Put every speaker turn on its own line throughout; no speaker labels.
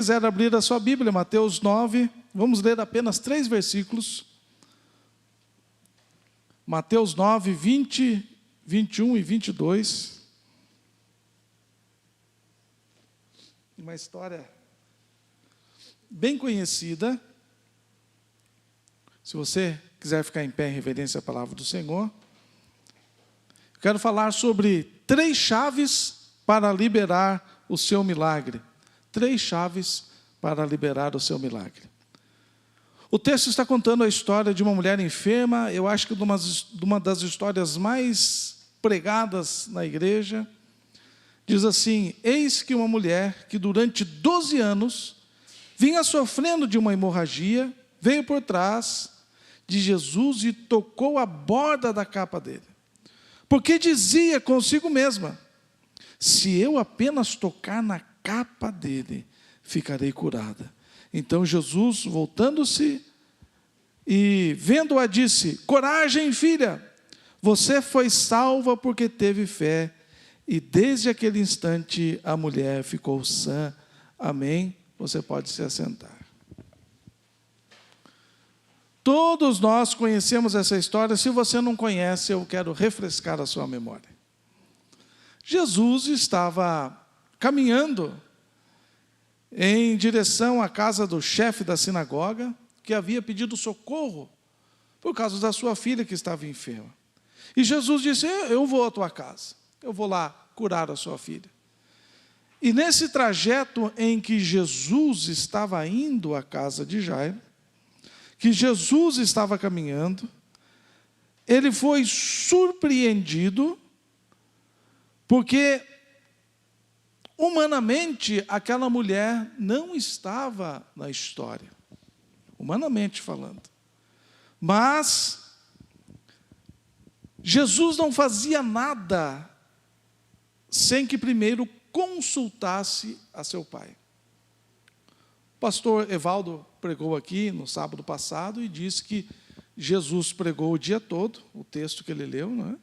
quiser abrir a sua Bíblia, Mateus 9, vamos ler apenas 3 versículos. Mateus 9, 20, 21 e 22. Uma história bem conhecida. Se você quiser ficar em pé em reverência à palavra do Senhor. Eu quero falar sobre 3 chaves para liberar o seu milagre. 3 chaves para liberar o seu milagre. O texto está contando a história de uma mulher enferma, eu acho que de uma das histórias mais pregadas na igreja. Diz assim: eis que uma mulher que durante 12 anos vinha sofrendo de uma hemorragia, veio por trás de Jesus e tocou a borda da capa dele. Porque dizia consigo mesma: se eu apenas tocar na capa dele, ficarei curada. Então Jesus, voltando-se e vendo-a, disse: coragem, filha, você foi salva porque teve fé. E desde aquele instante a mulher ficou sã. Amém? Você pode se assentar. Todos nós conhecemos essa história. Se você não conhece, eu quero refrescar a sua memória. Jesus estava caminhando em direção à casa do chefe da sinagoga, que havia pedido socorro por causa da sua filha que estava enferma. E Jesus disse: eu vou à tua casa, eu vou lá curar a sua filha. E nesse trajeto em que Jesus estava indo à casa de Jairo, que Jesus estava caminhando, ele foi surpreendido, porque humanamente aquela mulher não estava na história, humanamente falando. Mas Jesus não fazia nada sem que primeiro consultasse a seu pai. O pastor Evaldo pregou aqui no sábado passado e disse que Jesus pregou o dia todo, o texto que ele leu, não é?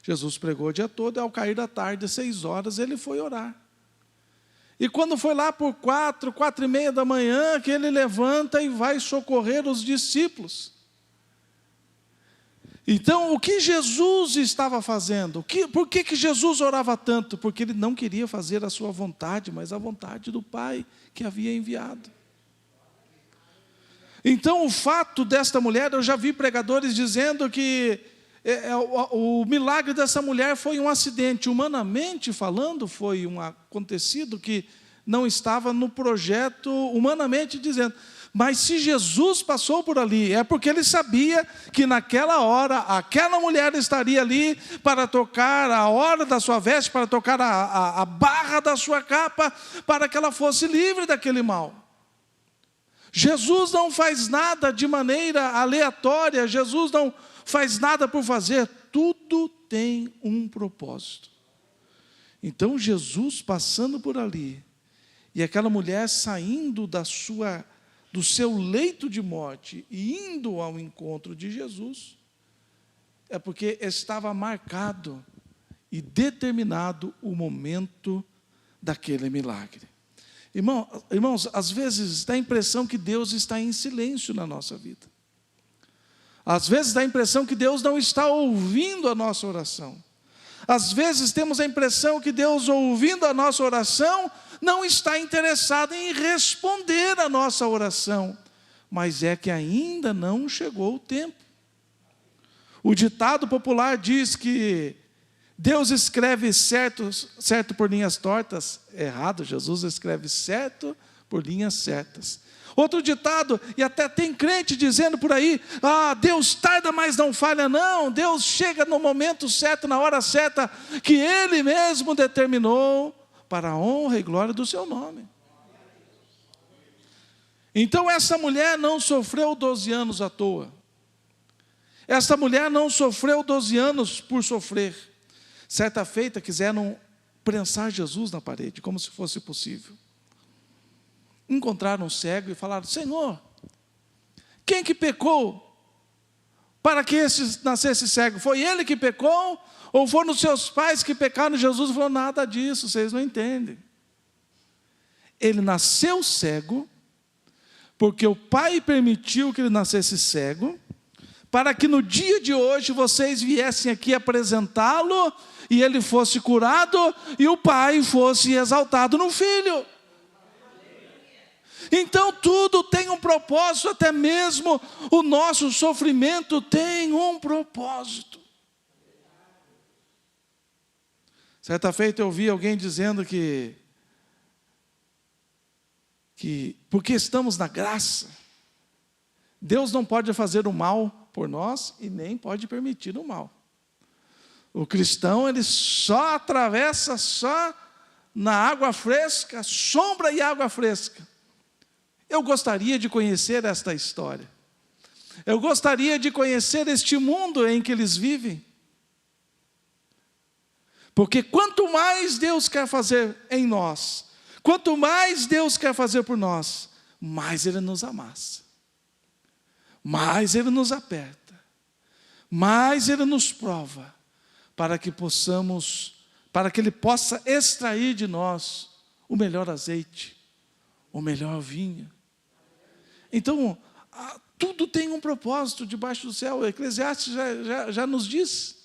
Jesus pregou o dia todo e ao cair da tarde, 6 horas, ele foi orar. E quando foi lá por 4h30 da manhã, que ele levanta e vai socorrer os discípulos. Então, o que Jesus estava fazendo? Por que Jesus orava tanto? Porque ele não queria fazer a sua vontade, mas a vontade do Pai que havia enviado. Então, o fato desta mulher, eu já vi pregadores dizendo que o milagre dessa mulher foi um acidente. Humanamente falando, foi um acontecido que não estava no projeto, humanamente dizendo. Mas se Jesus passou por ali, é porque ele sabia que naquela hora, aquela mulher estaria ali para tocar a hora da sua veste, para tocar a barra da sua capa, para que ela fosse livre daquele mal. Jesus não faz nada de maneira aleatória, Jesus não faz nada por fazer, tudo tem um propósito. Então Jesus passando por ali, e aquela mulher saindo do seu leito de morte e indo ao encontro de Jesus, é porque estava marcado e determinado o momento daquele milagre. Irmãos, às vezes dá a impressão que Deus está em silêncio na nossa vida. Às vezes dá a impressão que Deus não está ouvindo a nossa oração. Às vezes temos a impressão que Deus, ouvindo a nossa oração, não está interessado em responder a nossa oração. Mas é que ainda não chegou o tempo. O ditado popular diz que Deus escreve certo por linhas tortas. Errado, Jesus escreve certo por linhas certas. Outro ditado, e até tem crente dizendo por aí: Deus tarda, mas não falha não. Deus chega no momento certo, na hora certa, que Ele mesmo determinou, para a honra e glória do seu nome. Então essa mulher não sofreu 12 anos à toa. Essa mulher não sofreu 12 anos por sofrer. Certa feita quiseram prensar Jesus na parede, como se fosse possível. Encontraram um cego e falaram: Senhor, quem que pecou para que esse nascesse cego? Foi ele que pecou? Ou foram os seus pais que pecaram? Jesus falou: nada disso, vocês não entendem. Ele nasceu cego, porque o pai permitiu que ele nascesse cego, para que no dia de hoje vocês viessem aqui apresentá-lo, e ele fosse curado, e o pai fosse exaltado no filho. Então tudo tem um propósito, até mesmo o nosso sofrimento tem um propósito. Certa feita eu ouvi alguém dizendo que porque estamos na graça, Deus não pode fazer o mal por nós e nem pode permitir o mal. O cristão, ele só atravessa só na água fresca, sombra e água fresca. Eu gostaria de conhecer esta história. Eu gostaria de conhecer este mundo em que eles vivem. Porque quanto mais Deus quer fazer em nós, quanto mais Deus quer fazer por nós, mais Ele nos amassa, mais Ele nos aperta, mais Ele nos prova, para que Ele possa extrair de nós o melhor azeite, o melhor vinho. Então, tudo tem um propósito debaixo do céu. O Eclesiastes já nos diz.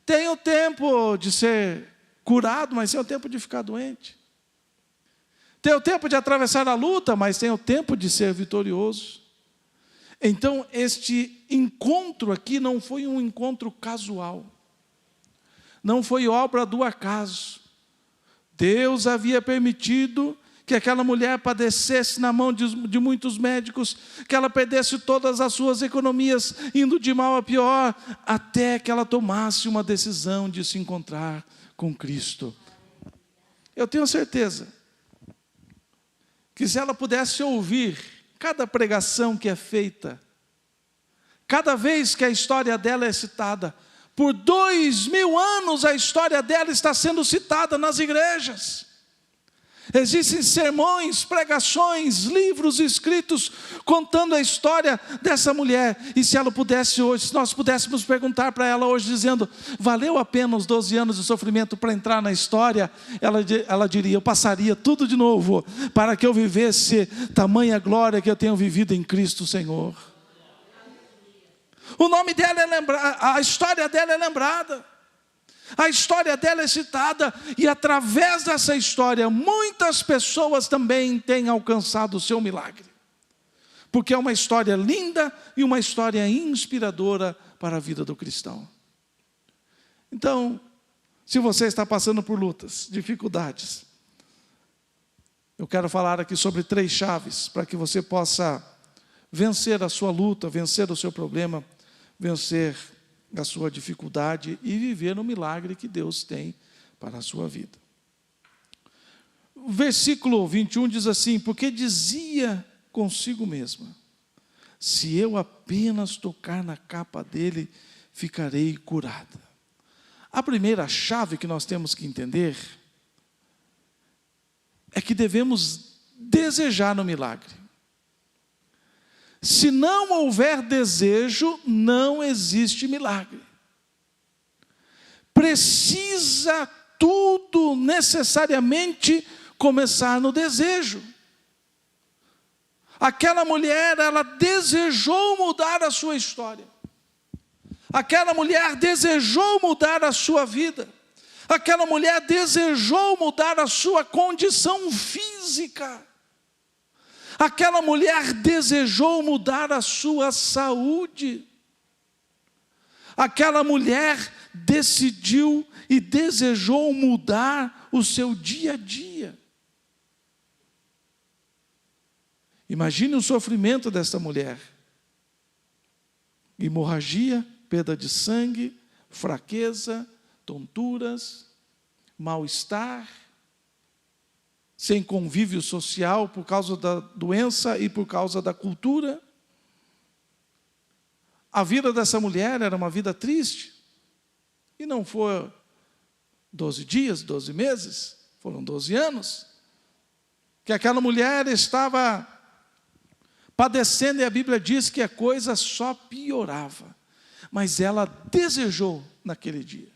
Tem o tempo de ser curado, mas tem o tempo de ficar doente. Tem o tempo de atravessar a luta, mas tem o tempo de ser vitorioso. Então, este encontro aqui não foi um encontro casual. Não foi obra do acaso. Deus havia permitido que aquela mulher padecesse na mão de muitos médicos, que ela perdesse todas as suas economias, indo de mal a pior, até que ela tomasse uma decisão de se encontrar com Cristo. Eu tenho certeza que se ela pudesse ouvir cada pregação que é feita, cada vez que a história dela é citada, por 2000 anos a história dela está sendo citada nas igrejas. Existem sermões, pregações, livros escritos contando a história dessa mulher. E se ela pudesse hoje, se nós pudéssemos perguntar para ela hoje, dizendo: valeu a pena os 12 anos de sofrimento para entrar na história? Ela diria: eu passaria tudo de novo, para que eu vivesse tamanha glória que eu tenho vivido em Cristo Senhor. O nome dela é lembrado, a história dela é lembrada. A história dela é citada, e através dessa história, muitas pessoas também têm alcançado o seu milagre. Porque é uma história linda e uma história inspiradora para a vida do cristão. Então, se você está passando por lutas, dificuldades, eu quero falar aqui sobre 3 chaves, para que você possa vencer a sua luta, vencer o seu problema, vencer a sua dificuldade e viver no milagre que Deus tem para a sua vida. O versículo 21 diz assim: porque dizia consigo mesma: se eu apenas tocar na capa dele, ficarei curada. A primeira chave que nós temos que entender é que devemos desejar no milagre. Se não houver desejo, não existe milagre. Precisa tudo necessariamente começar no desejo. Aquela mulher, ela desejou mudar a sua história. Aquela mulher desejou mudar a sua vida. Aquela mulher desejou mudar a sua condição física. Aquela mulher desejou mudar a sua saúde. Aquela mulher decidiu e desejou mudar o seu dia a dia. Imagine o sofrimento desta mulher. Hemorragia, perda de sangue, fraqueza, tonturas, mal-estar, sem convívio social por causa da doença e por causa da cultura. A vida dessa mulher era uma vida triste. E não foi 12 dias, 12 meses, foram 12 anos, que aquela mulher estava padecendo, e a Bíblia diz que a coisa só piorava. Mas ela desejou naquele dia.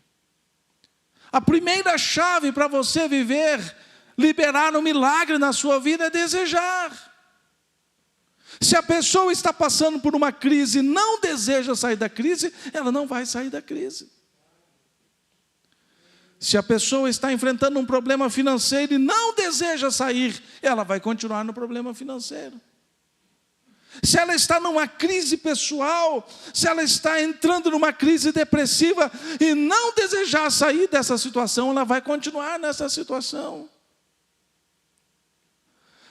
A primeira chave para você viver Liberar um milagre na sua vida é desejar. Se a pessoa está passando por uma crise e não deseja sair da crise, ela não vai sair da crise. Se a pessoa está enfrentando um problema financeiro e não deseja sair, ela vai continuar no problema financeiro. Se ela está numa crise pessoal, se ela está entrando numa crise depressiva e não desejar sair dessa situação, ela vai continuar nessa situação.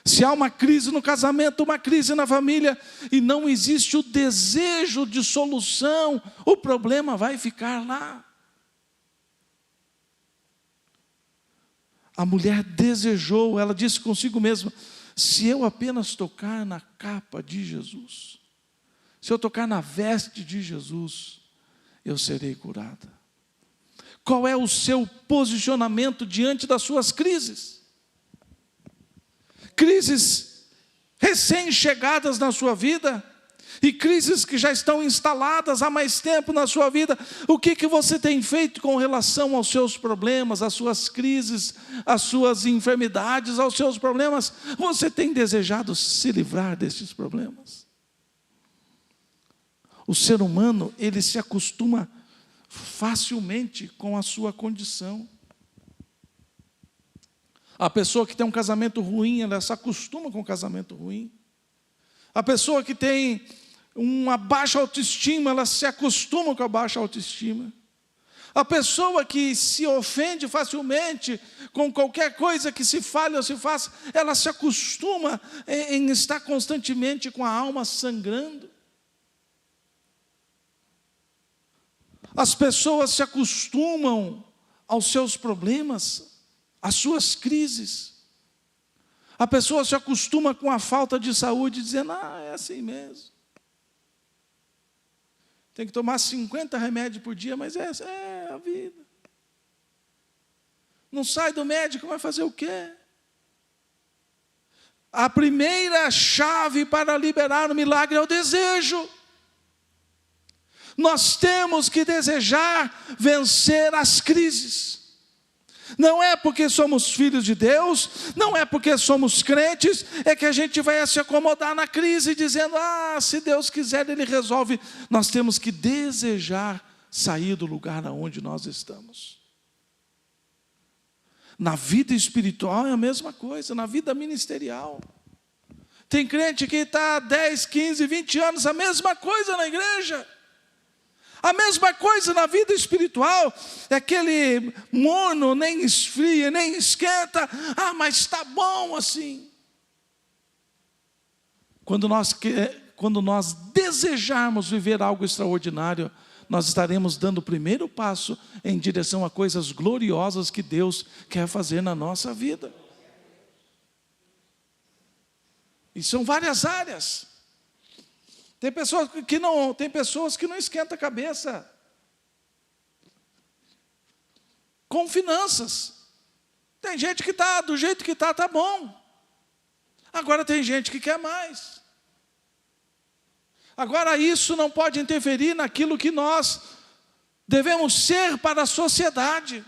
Se há uma crise no casamento, uma crise na família, e não existe o desejo de solução, o problema vai ficar lá. A mulher desejou, ela disse consigo mesma: se eu apenas tocar na capa de Jesus, se eu tocar na veste de Jesus, eu serei curada. Qual é o seu posicionamento diante das suas crises? Crises recém-chegadas na sua vida, e crises que já estão instaladas há mais tempo na sua vida. O que você tem feito com relação aos seus problemas, às suas crises, às suas enfermidades, aos seus problemas? Você tem desejado se livrar desses problemas? O ser humano, ele se acostuma facilmente com a sua condição. A pessoa que tem um casamento ruim, ela se acostuma com o casamento ruim. A pessoa que tem uma baixa autoestima, ela se acostuma com a baixa autoestima. A pessoa que se ofende facilmente com qualquer coisa que se fale ou se faça, ela se acostuma em estar constantemente com a alma sangrando. As pessoas se acostumam aos seus problemas, as suas crises. A pessoa se acostuma com a falta de saúde, dizendo: é assim mesmo. Tem que tomar 50 remédios por dia, mas essa é a vida. Não sai do médico, vai fazer o quê? A primeira chave para liberar o milagre é o desejo. Nós temos que desejar vencer as crises. Não é porque somos filhos de Deus, não é porque somos crentes, é que a gente vai se acomodar na crise, dizendo: se Deus quiser, Ele resolve. Nós temos que desejar sair do lugar onde nós estamos. Na vida espiritual é a mesma coisa, na vida ministerial. Tem crente que está há 10, 15, 20 anos, a mesma coisa na igreja. A mesma coisa na vida espiritual, é aquele morno, nem esfria, nem esquenta. Mas está bom assim. Quando nós desejarmos viver algo extraordinário, nós estaremos dando o primeiro passo em direção a coisas gloriosas que Deus quer fazer na nossa vida. E são várias áreas. Tem pessoas que não esquentam a cabeça com finanças. Tem gente que está do jeito que está bom. Agora tem gente que quer mais. Agora isso não pode interferir naquilo que nós devemos ser para a sociedade.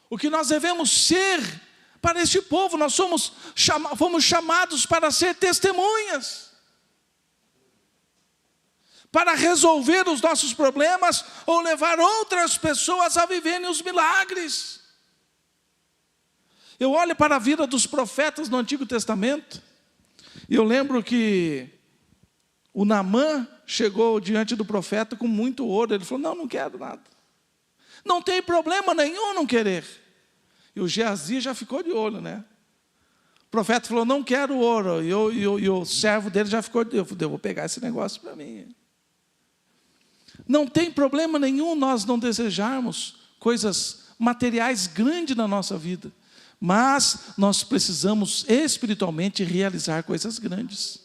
O que nós devemos ser para este povo. Nós fomos chamados para ser testemunhas, para resolver os nossos problemas ou levar outras pessoas a viverem os milagres. Eu olho para a vida dos profetas no Antigo Testamento e eu lembro que o Naamã chegou diante do profeta com muito ouro. Ele falou: não quero nada. Não tem problema nenhum não querer. E o Geazi já ficou de olho, né? O profeta falou: não quero ouro. E o servo dele já ficou de olho. Eu vou pegar esse negócio para mim. Não tem problema nenhum nós não desejarmos coisas materiais grandes na nossa vida. Mas nós precisamos espiritualmente realizar coisas grandes.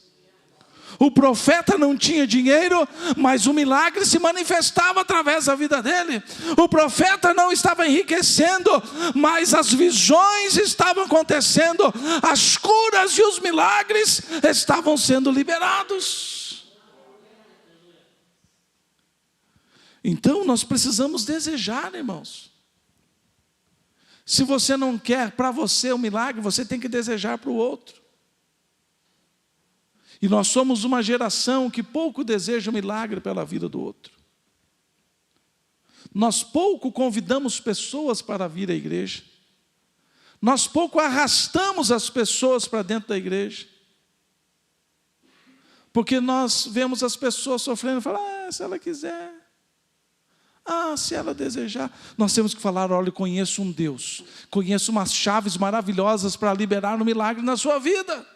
O profeta não tinha dinheiro, mas o milagre se manifestava através da vida dele. O profeta não estava enriquecendo, mas as visões estavam acontecendo, as curas e os milagres estavam sendo liberados. Então nós precisamos desejar, irmãos. Se você não quer para você o milagre, você tem que desejar para o outro. E nós somos uma geração que pouco deseja o milagre pela vida do outro. Nós pouco convidamos pessoas para vir à igreja. Nós pouco arrastamos as pessoas para dentro da igreja. Porque nós vemos as pessoas sofrendo e falamos, se ela quiser. Se ela desejar. Nós temos que falar, olha, conheço um Deus. Conheço umas chaves maravilhosas para liberar um milagre na sua vida.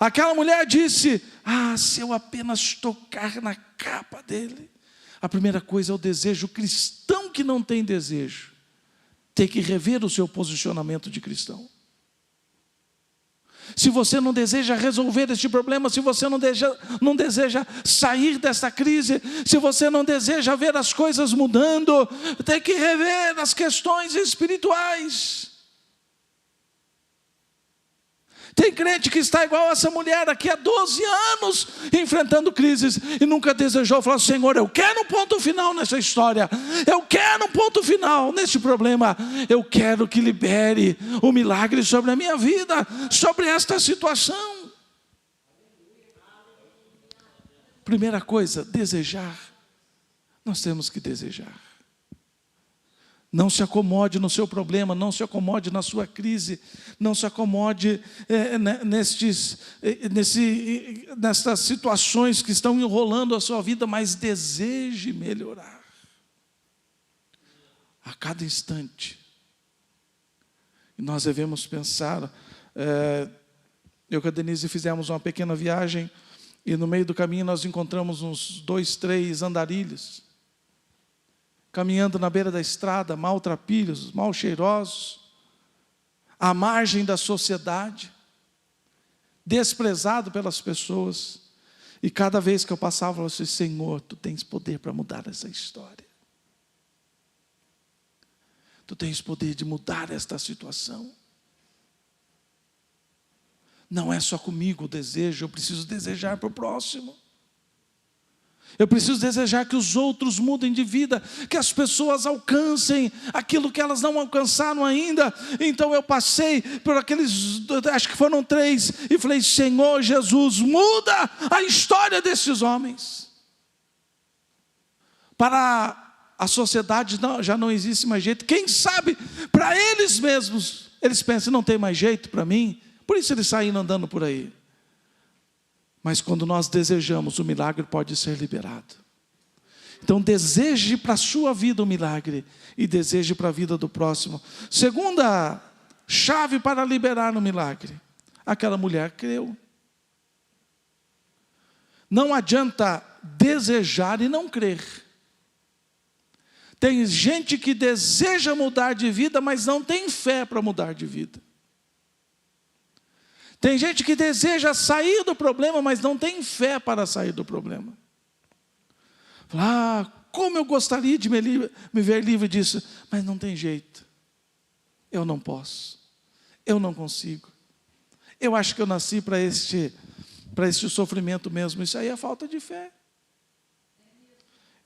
Aquela mulher disse, se eu apenas tocar na capa dele. A primeira coisa é o desejo. O cristão que não tem desejo tem que rever o seu posicionamento de cristão. Se você não deseja resolver este problema, se você não deseja sair desta crise, se você não deseja ver as coisas mudando, tem que rever as questões espirituais. Tem crente que está igual essa mulher aqui há 12 anos, enfrentando crises, e nunca desejou falar, Senhor, eu quero um ponto final nessa história, eu quero um ponto final nesse problema, eu quero que libere o milagre sobre a minha vida, sobre esta situação. Primeira coisa, desejar. Nós temos que desejar. Não se acomode no seu problema, não se acomode na sua crise, não se acomode nessas situações que estão enrolando a sua vida, mas deseje melhorar. A cada instante. E nós devemos pensar, eu com a Denise fizemos uma pequena viagem, e no meio do caminho nós encontramos uns 2, 3 andarilhos, caminhando na beira da estrada, maltrapilhos, mal cheirosos, à margem da sociedade, desprezado pelas pessoas. E cada vez que eu passava, eu falava assim, Senhor, Tu tens poder para mudar essa história. Tu tens poder de mudar esta situação. Não é só comigo o desejo, eu preciso desejar para o próximo. Eu preciso desejar que os outros mudem de vida, que as pessoas alcancem aquilo que elas não alcançaram ainda. Então eu passei por aqueles, acho que foram 3, e falei, Senhor Jesus, muda a história desses homens. Para a sociedade já não existe mais jeito. Quem sabe, para eles mesmos, eles pensam, não tem mais jeito para mim. Por isso eles saíram andando por aí. Mas quando nós desejamos, o milagre pode ser liberado. Então deseje para a sua vida o milagre e deseje para a vida do próximo. Segunda chave para liberar o milagre. Aquela mulher creu. Não adianta desejar e não crer. Tem gente que deseja mudar de vida, mas não tem fé para mudar de vida. Tem gente que deseja sair do problema, mas não tem fé para sair do problema. Como eu gostaria de me ver livre disso, mas não tem jeito. Eu não posso. Eu não consigo. Eu acho que eu nasci para este sofrimento mesmo. Isso aí é falta de fé.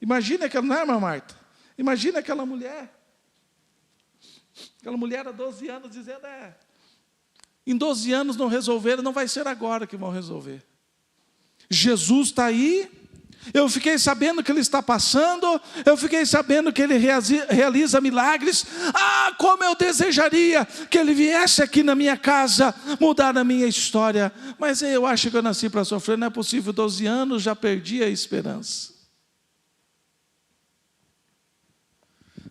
Imagina aquela, não é, irmã Marta? Imagina aquela mulher. Aquela mulher há 12 anos dizendo, em 12 anos não resolveram, não vai ser agora que vão resolver. Jesus está aí, eu fiquei sabendo que Ele está passando, eu fiquei sabendo que Ele realiza milagres. Como eu desejaria que Ele viesse aqui na minha casa, mudar a minha história. Mas eu acho que eu nasci para sofrer, não é possível, 12 anos, já perdi a esperança.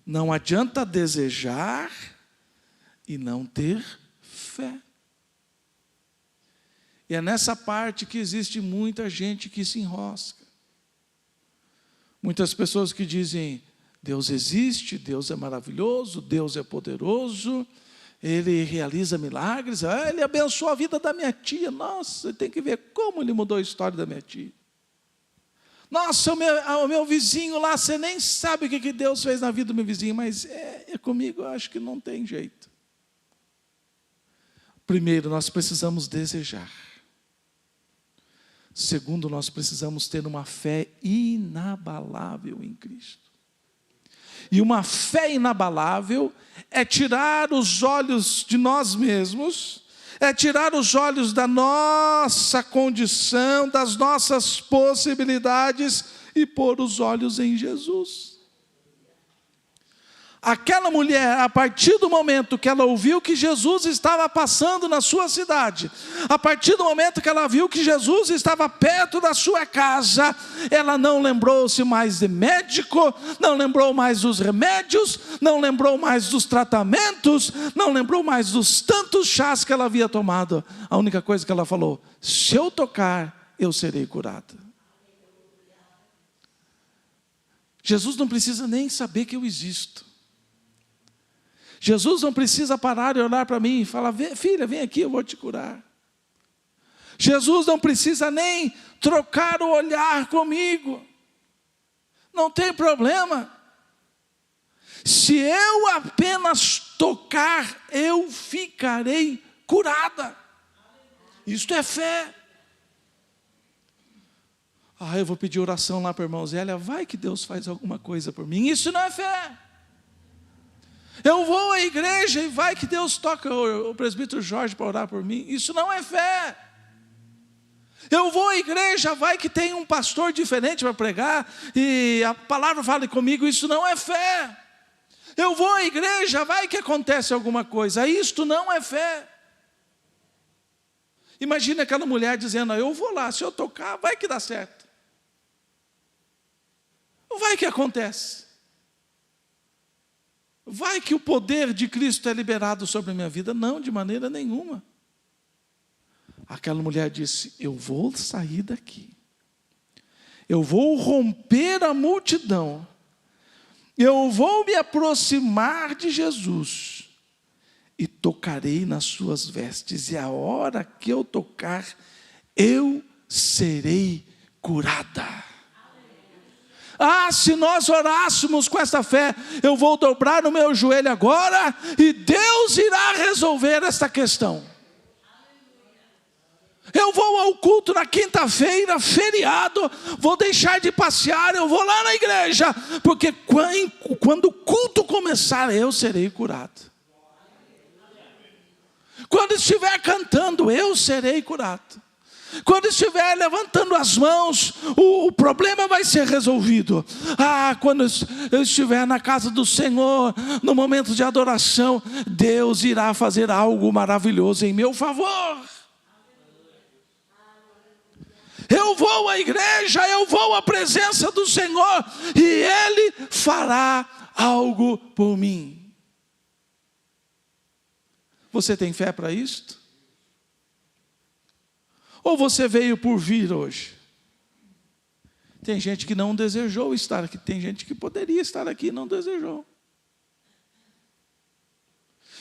Não adianta desejar e não ter fé. E é nessa parte que existe muita gente que se enrosca. Muitas pessoas que dizem, Deus existe, Deus é maravilhoso, Deus é poderoso, Ele realiza milagres, Ele abençoou a vida da minha tia. Nossa, você tem que ver como Ele mudou a história da minha tia. Nossa, o meu vizinho lá, você nem sabe o que Deus fez na vida do meu vizinho, mas comigo eu acho que não tem jeito. Primeiro, nós precisamos desejar. Segundo, nós precisamos ter uma fé inabalável em Cristo. E uma fé inabalável é tirar os olhos de nós mesmos, é tirar os olhos da nossa condição, das nossas possibilidades e pôr os olhos em Jesus. Aquela mulher, a partir do momento que ela ouviu que Jesus estava passando na sua cidade, a partir do momento que ela viu que Jesus estava perto da sua casa, ela não lembrou-se mais de médico, não lembrou mais dos remédios, não lembrou mais dos tratamentos, não lembrou mais dos tantos chás que ela havia tomado. A única coisa que ela falou: se eu tocar, eu serei curada. Jesus não precisa nem saber que eu existo. Jesus não precisa parar e olhar para mim e falar: filha, vem aqui, eu vou te curar. Jesus não precisa nem trocar o olhar comigo. Não tem problema. Se eu apenas tocar, eu ficarei curada. Isto é fé. Eu vou pedir oração lá para a irmã Zélia, vai que Deus faz alguma coisa por mim. Isso não é fé. Eu vou à igreja e vai que Deus toca o presbítero Jorge para orar por mim. Isso não é fé. Eu vou à igreja, vai que tem um pastor diferente para pregar e a palavra fala comigo. Isso não é fé. Eu vou à igreja, vai que acontece alguma coisa. Isto não é fé. Imagina aquela mulher dizendo: eu vou lá, se eu tocar, vai que dá certo. Vai que acontece. Vai que o poder de Cristo é liberado sobre a minha vida. Não, de maneira nenhuma. Aquela mulher disse: eu vou sair daqui. Eu vou romper a multidão. Eu vou me aproximar de Jesus. E tocarei nas suas vestes. E a hora que eu tocar, eu serei curada. Se nós orássemos com essa fé, eu vou dobrar o meu joelho agora e Deus irá resolver esta questão. Eu vou ao culto na quinta-feira, feriado, vou deixar de passear, eu vou lá na igreja, porque quando o culto começar, eu serei curado. Quando estiver cantando, eu serei curado. Quando estiver levantando as mãos, o problema vai ser resolvido. Quando eu estiver na casa do Senhor, no momento de adoração, Deus irá fazer algo maravilhoso em meu favor. Eu vou à igreja, eu vou à presença do Senhor, e Ele fará algo por mim. Você tem fé para isto? Ou você veio por vir hoje? Tem gente que não desejou estar aqui. Tem gente que poderia estar aqui e não desejou.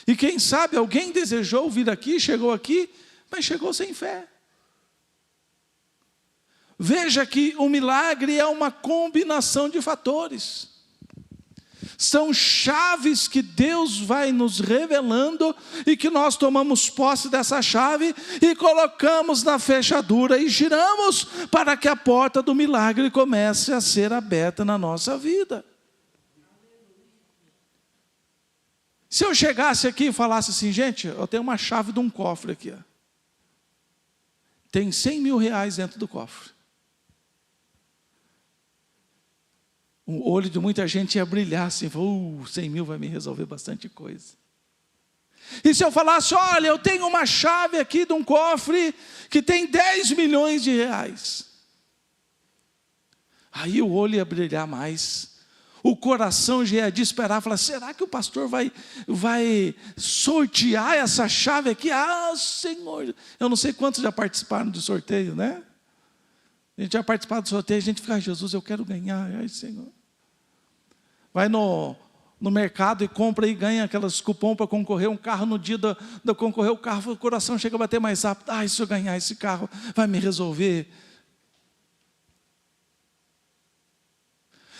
E quem sabe alguém desejou vir aqui, chegou aqui, mas chegou sem fé. Veja que o milagre é uma combinação de fatores. São chaves que Deus vai nos revelando e que nós tomamos posse dessa chave e colocamos na fechadura e giramos para que a porta do milagre comece a ser aberta na nossa vida. Se eu chegasse aqui e falasse assim: gente, eu tenho uma chave de um cofre aqui. Tem 100 mil reais dentro do cofre. O olho de muita gente ia brilhar assim: 100 mil vai me resolver bastante coisa. E se eu falasse: olha, eu tenho uma chave aqui de um cofre que tem 10 milhões de reais. Aí o olho ia brilhar mais. O coração já ia desesperar, falar: será que o pastor vai sortear essa chave aqui? Senhor, eu não sei quantos já participaram do sorteio, né? A gente já participou do sorteio, a gente fica: Jesus, eu quero ganhar. Ai, Senhor. Vai no mercado e compra e ganha aquelas cupom para concorrer um carro. No dia de concorrer o carro, o coração chega a bater mais rápido. Se eu ganhar esse carro, vai me resolver.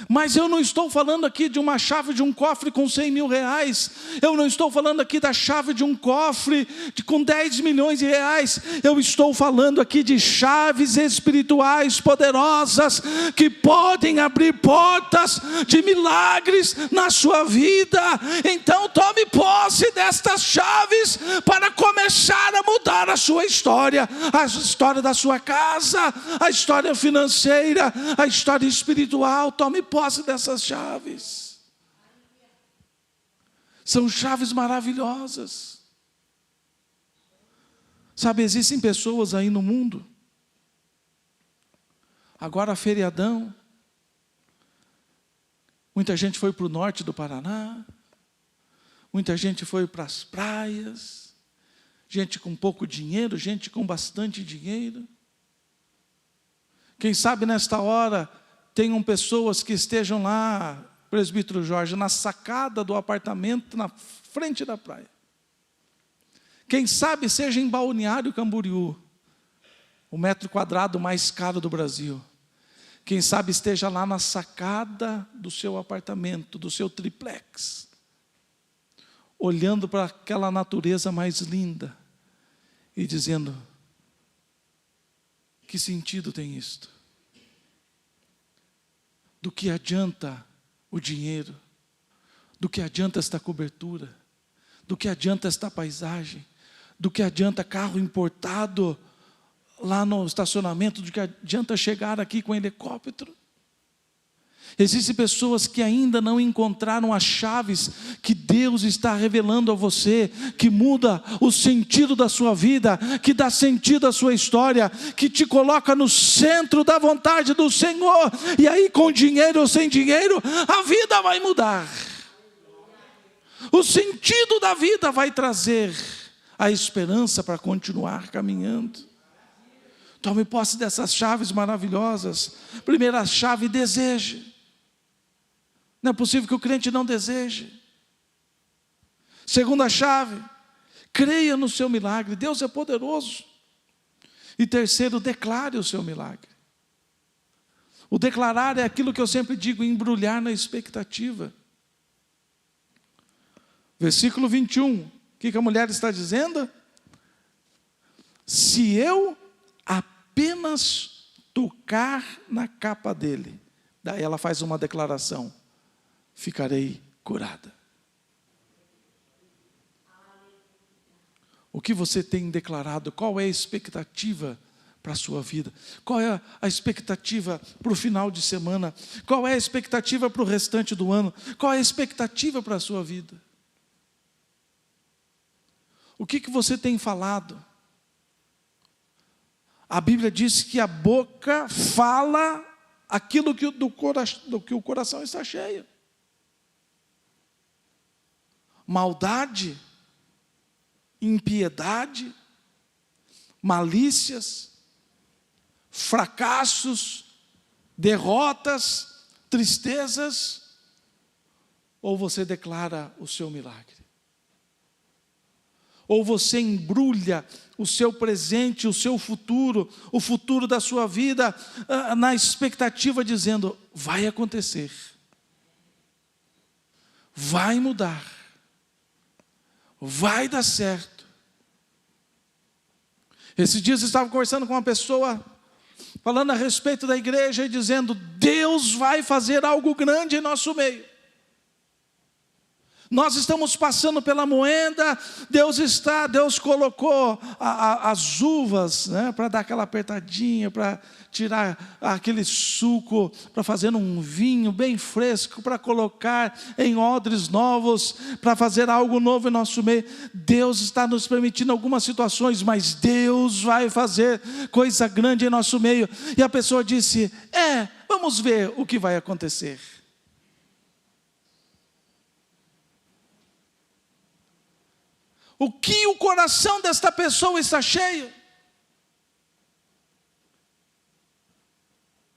Mas eu não estou falando aqui de uma chave de um cofre com 100 mil reais. Eu não estou falando aqui da chave de um cofre com 10 milhões de reais. Eu estou falando aqui de chaves espirituais poderosas que podem abrir portas de milagres na sua vida. Então tome posse destas chaves para começar a mudar a sua história. A história da sua casa, a história financeira, a história espiritual. Tome posse dessas chaves. São chaves maravilhosas. Sabe, existem pessoas aí no mundo, agora feriadão, muita gente foi para o norte do Paraná, muita gente foi para as praias, gente com pouco dinheiro, gente com bastante dinheiro. Quem sabe nesta hora tenham pessoas que estejam lá, presbítero Jorge, na sacada do apartamento, na frente da praia. Quem sabe seja em Balneário Camboriú, o metro quadrado mais caro do Brasil. Quem sabe esteja lá na sacada do seu apartamento, do seu triplex, olhando para aquela natureza mais linda e dizendo: que sentido tem isto? Do que adianta o dinheiro? Do que adianta esta cobertura? Do que adianta esta paisagem? Do que adianta carro importado lá no estacionamento? Do que adianta chegar aqui com helicóptero? Existem pessoas que ainda não encontraram as chaves que Deus está revelando a você, que muda o sentido da sua vida, que dá sentido à sua história, que te coloca no centro da vontade do Senhor. E aí, com dinheiro ou sem dinheiro, a vida vai mudar. O sentido da vida vai trazer a esperança para continuar caminhando. Tome posse dessas chaves maravilhosas. Primeira chave: deseje. Não é possível que o crente não deseje. Segunda chave: creia no seu milagre. Deus é poderoso. E terceiro: declare o seu milagre. O declarar é aquilo que eu sempre digo: embrulhar na expectativa. Versículo 21. O que a mulher está dizendo? Se eu apenas tocar na capa dele. Daí ela faz uma declaração: ficarei curada. O que você tem declarado? Qual é a expectativa para a sua vida? Qual é a expectativa para o final de semana? Qual é a expectativa para o restante do ano? Qual é a expectativa para a sua vida? O que você tem falado? A Bíblia diz que a boca fala aquilo do que o coração está cheio. Maldade, impiedade, malícias, fracassos, derrotas, tristezas, ou você declara o seu milagre? Ou você embrulha o seu presente, o seu futuro, o futuro da sua vida, na expectativa, dizendo: vai acontecer, vai mudar, vai dar certo. Esses dias eu estava conversando com uma pessoa, falando a respeito da igreja e dizendo: Deus vai fazer algo grande em nosso meio. Nós estamos passando pela moenda, Deus colocou as uvas, né, para dar aquela apertadinha, para tirar aquele suco, para fazer um vinho bem fresco, para colocar em odres novos, para fazer algo novo em nosso meio. Deus está nos permitindo algumas situações, mas Deus vai fazer coisa grande em nosso meio. E a pessoa disse: vamos ver o que vai acontecer. O que o coração desta pessoa está cheio?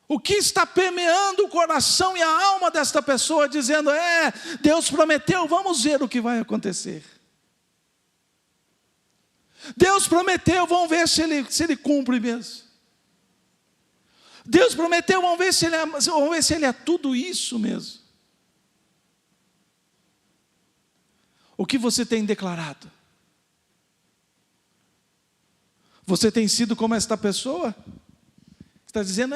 O que está permeando o coração e a alma desta pessoa, dizendo: Deus prometeu, vamos ver o que vai acontecer. Deus prometeu, vamos ver se ele cumpre mesmo. Deus prometeu, vamos ver se Ele é tudo isso mesmo. O que você tem declarado? Você tem sido como esta pessoa? Está dizendo,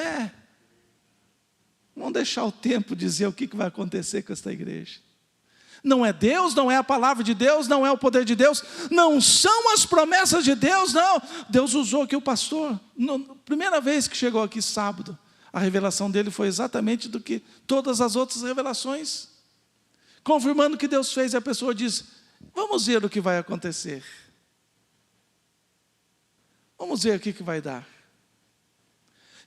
vamos deixar o tempo dizer o que vai acontecer com esta igreja. Não é Deus, não é a palavra de Deus, não é o poder de Deus, não são as promessas de Deus, não. Deus usou aqui o pastor, primeira vez que chegou aqui sábado, a revelação dele foi exatamente do que todas as outras revelações, confirmando o que Deus fez, e a pessoa diz, vamos ver o que vai acontecer. Vamos ver o que vai dar.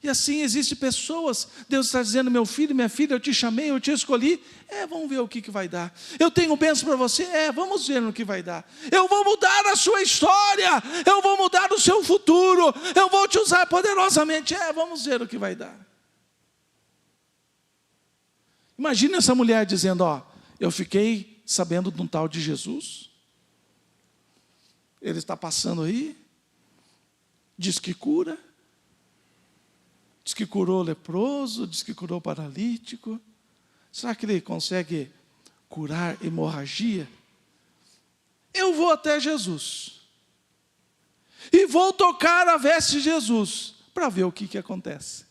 E assim existem pessoas, Deus está dizendo, meu filho, minha filha, eu te chamei, eu te escolhi, vamos ver o que vai dar. Eu tenho bênção para você, vamos ver no que vai dar. Eu vou mudar a sua história, eu vou mudar o seu futuro, eu vou te usar poderosamente, vamos ver o que vai dar. Imagina essa mulher dizendo, eu fiquei sabendo de um tal de Jesus, ele está passando aí, diz que cura, diz que curou leproso, diz que curou paralítico. Será que ele consegue curar hemorragia? Eu vou até Jesus e vou tocar a veste de Jesus para ver o que acontece,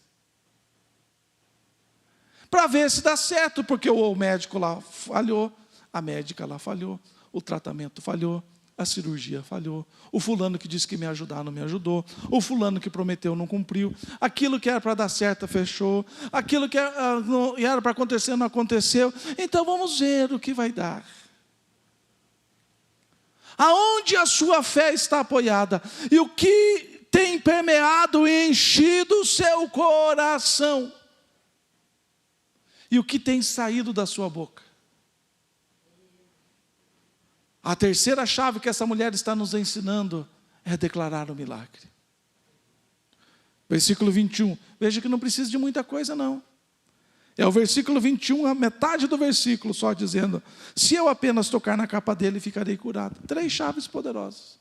para ver se dá certo, porque o médico lá falhou, a médica lá falhou, o tratamento falhou, a cirurgia falhou, o fulano que disse que me ajudar não me ajudou, o fulano que prometeu não cumpriu, aquilo que era para dar certo fechou, aquilo que era para acontecer não aconteceu, então vamos ver o que vai dar. Aonde a sua fé está apoiada, e o que tem permeado e enchido o seu coração, e o que tem saído da sua boca. A terceira chave que essa mulher está nos ensinando é declarar o milagre. Versículo 21. Veja que não precisa de muita coisa não. É o versículo 21, a metade do versículo só dizendo, se eu apenas tocar na capa dele, ficarei curado. 3 chaves poderosas.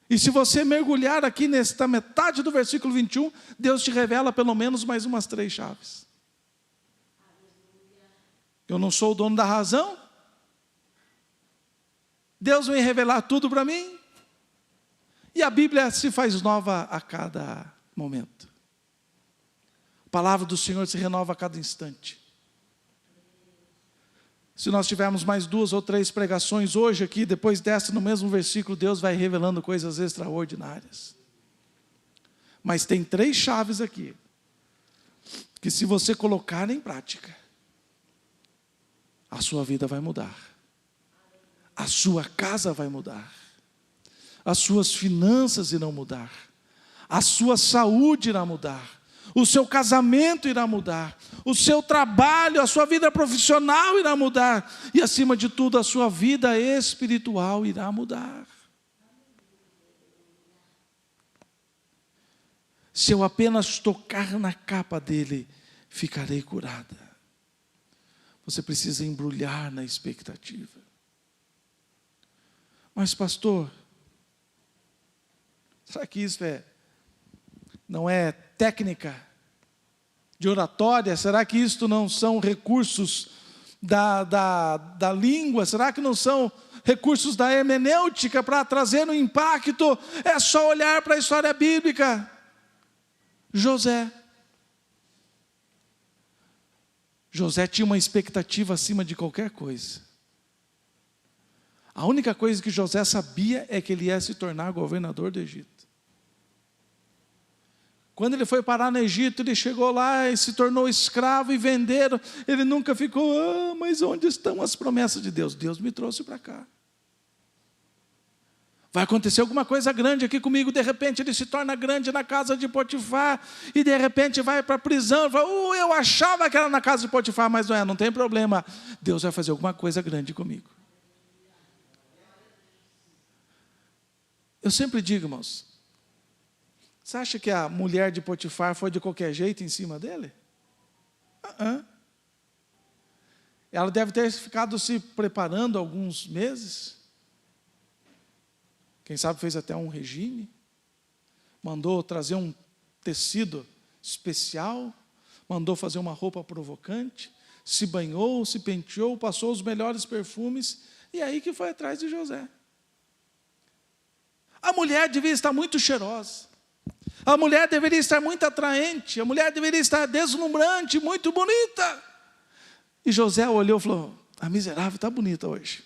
E se você mergulhar aqui nesta metade do versículo 21, Deus te revela pelo menos mais umas 3 chaves. Eu não sou o dono da razão? Deus vem revelar tudo para mim, e a Bíblia se faz nova a cada momento. A palavra do Senhor se renova a cada instante. Se nós tivermos mais 2 ou 3 pregações hoje aqui, depois dessa, no mesmo versículo, Deus vai revelando coisas extraordinárias. Mas tem 3 chaves aqui, que se você colocar em prática, a sua vida vai mudar. A sua casa vai mudar, as suas finanças irão mudar, a sua saúde irá mudar, o seu casamento irá mudar, o seu trabalho, a sua vida profissional irá mudar, e acima de tudo a sua vida espiritual irá mudar. Se eu apenas tocar na capa dele, ficarei curada. Você precisa embrulhar na expectativa. Mas pastor, será que isso não é técnica de oratória? Será que isto não são recursos da língua? Será que não são recursos da hermenêutica para trazer um impacto? É só olhar para a história bíblica. José tinha uma expectativa acima de qualquer coisa. A única coisa que José sabia é que ele ia se tornar governador do Egito. Quando ele foi parar no Egito, ele chegou lá e se tornou escravo e venderam. Ele nunca ficou, mas onde estão as promessas de Deus? Deus me trouxe para cá. Vai acontecer alguma coisa grande aqui comigo. De repente ele se torna grande na casa de Potifar. E de repente vai para a prisão. Fala, eu achava que era na casa de Potifar, mas não tem problema. Deus vai fazer alguma coisa grande comigo. Eu sempre digo, irmãos, você acha que a mulher de Potifar foi de qualquer jeito em cima dele? Ela deve ter ficado se preparando alguns meses. Quem sabe fez até um regime. Mandou trazer um tecido especial, mandou fazer uma roupa provocante, se banhou, se penteou, passou os melhores perfumes, e aí que foi atrás de José. A mulher devia estar muito cheirosa, a mulher deveria estar muito atraente, a mulher deveria estar deslumbrante, muito bonita. E José olhou e falou: a miserável está bonita hoje,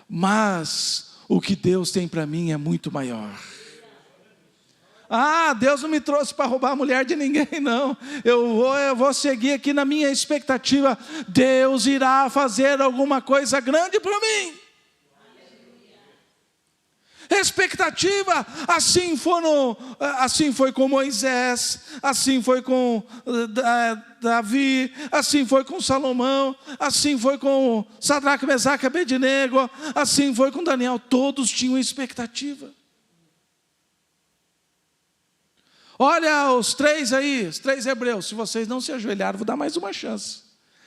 mas o que Deus tem para mim é muito maior. Deus não me trouxe para roubar a mulher de ninguém, não. Eu vou seguir aqui na minha expectativa. Deus irá fazer alguma coisa grande para mim. Expectativa. Assim foi com Moisés, assim foi com Davi, assim foi com Salomão, assim foi com Sadraque, Mesaque e Abednego, assim foi com Daniel. Todos tinham expectativa. Olha os três aí, os três hebreus. Se vocês não se ajoelharem, vou dar mais uma chance.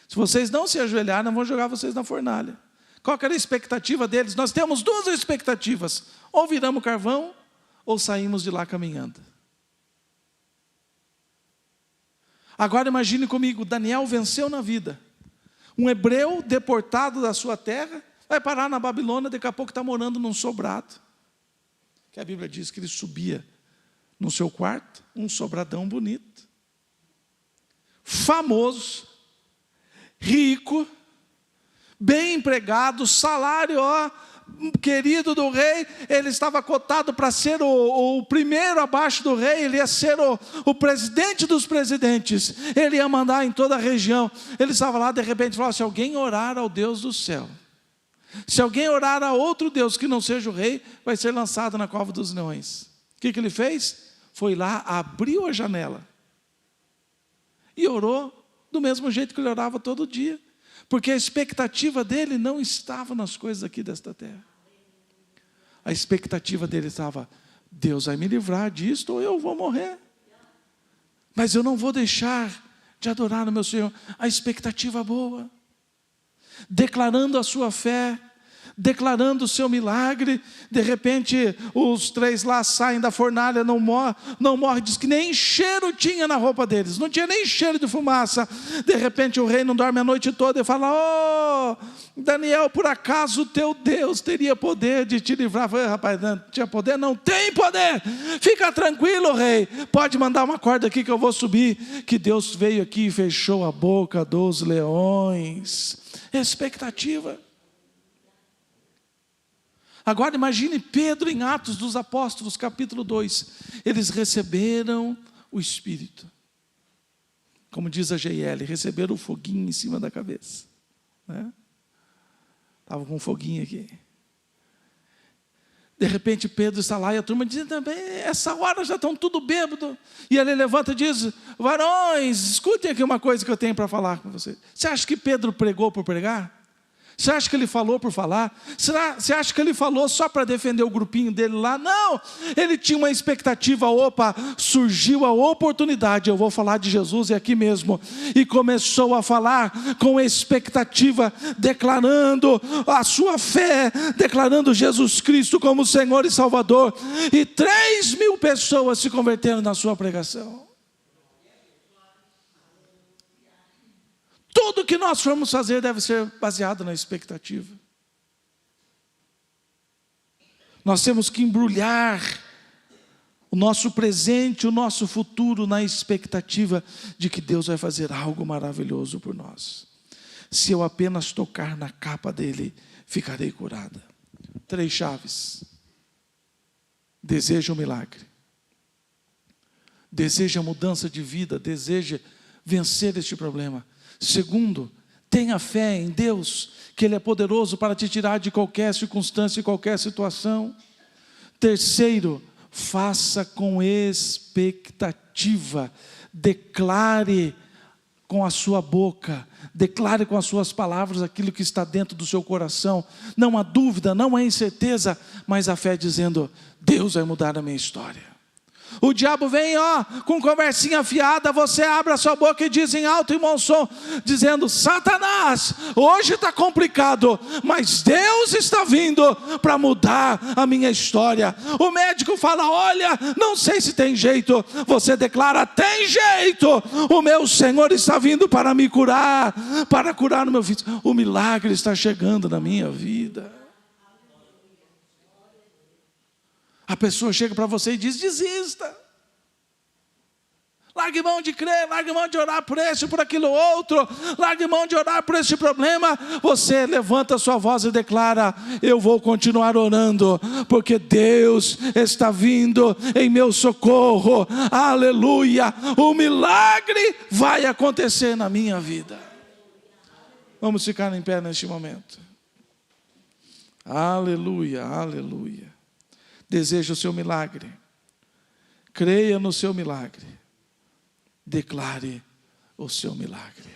Se vocês não se ajoelharem, eu vou jogar vocês na fornalha. Qual que era a expectativa deles? Nós temos duas expectativas: ou viramos carvão, ou saímos de lá caminhando. Agora imagine comigo, Daniel venceu na vida. Um hebreu deportado da sua terra, vai parar na Babilônia, daqui a pouco está morando num sobrado. Que a Bíblia diz que ele subia no seu quarto, um sobradão bonito, famoso, rico, bem empregado, salário, querido do rei. Ele estava cotado para ser o primeiro abaixo do rei, ele ia ser o presidente dos presidentes, ele ia mandar em toda a região. Ele estava lá, de repente falava: se alguém orar ao Deus do céu, se alguém orar a outro Deus que não seja o rei, vai ser lançado na cova dos leões. O que ele fez? Foi lá, abriu a janela e orou do mesmo jeito que ele orava todo dia, porque a expectativa dele não estava nas coisas aqui desta terra. A expectativa dele estava: Deus vai me livrar disto ou eu vou morrer, mas eu não vou deixar de adorar o meu Senhor. A expectativa boa, declarando a sua fé, declarando o seu milagre. De repente os três lá saem da fornalha, não morre, diz que nem cheiro tinha na roupa deles, não tinha nem cheiro de fumaça. De repente o rei não dorme a noite toda e fala: Daniel, por acaso o teu Deus teria poder de te livrar? Falei: rapaz, não tinha poder? Não tem poder. Fica tranquilo, rei, pode mandar uma corda aqui que eu vou subir, que Deus veio aqui e fechou a boca dos leões. Expectativa. Agora imagine Pedro em Atos dos Apóstolos, capítulo 2. Eles receberam o Espírito. Como diz a GL, receberam o foguinho em cima da cabeça. Estava com um foguinho aqui. De repente Pedro está lá e a turma diz: também, essa hora já estão tudo bêbado. E ele levanta e diz: varões, escutem aqui uma coisa que eu tenho para falar com vocês. Você acha que Pedro pregou por pregar? Você acha que ele falou por falar? Você acha que ele falou só para defender o grupinho dele lá? Não, ele tinha uma expectativa. Opa, surgiu a oportunidade, eu vou falar de Jesus, é aqui mesmo. E começou a falar com expectativa, declarando a sua fé, declarando Jesus Cristo como Senhor e Salvador. E 3.000 pessoas se converteram na sua pregação. Tudo que nós formos fazer deve ser baseado na expectativa. Nós temos que embrulhar o nosso presente, o nosso futuro na expectativa de que Deus vai fazer algo maravilhoso por nós. Se eu apenas tocar na capa dele, ficarei curada. 3 chaves. Deseja o milagre. Deseja a mudança de vida, deseja vencer este problema. Segundo, tenha fé em Deus, que Ele é poderoso para te tirar de qualquer circunstância e qualquer situação. Terceiro, faça com expectativa, declare com a sua boca, declare com as suas palavras aquilo que está dentro do seu coração. Não há dúvida, não há incerteza, mas a fé dizendo: Deus vai mudar a minha história. O diabo vem, com conversinha afiada, você abre a sua boca e diz em alto e bom som, dizendo: Satanás, hoje está complicado, mas Deus está vindo para mudar a minha história. O médico fala: olha, não sei se tem jeito. Você declara: tem jeito, o meu Senhor está vindo para me curar, para curar o meu filho. O milagre está chegando na minha vida. A pessoa chega para você e diz: desista. Largue mão de crer, largue mão de orar por esse, por aquilo outro. Largue mão de orar por esse problema. Você levanta a sua voz e declara: eu vou continuar orando, porque Deus está vindo em meu socorro. Aleluia. O milagre vai acontecer na minha vida. Vamos ficar em pé neste momento. Aleluia, aleluia. Deseja o seu milagre. Creia no seu milagre. Declare o seu milagre.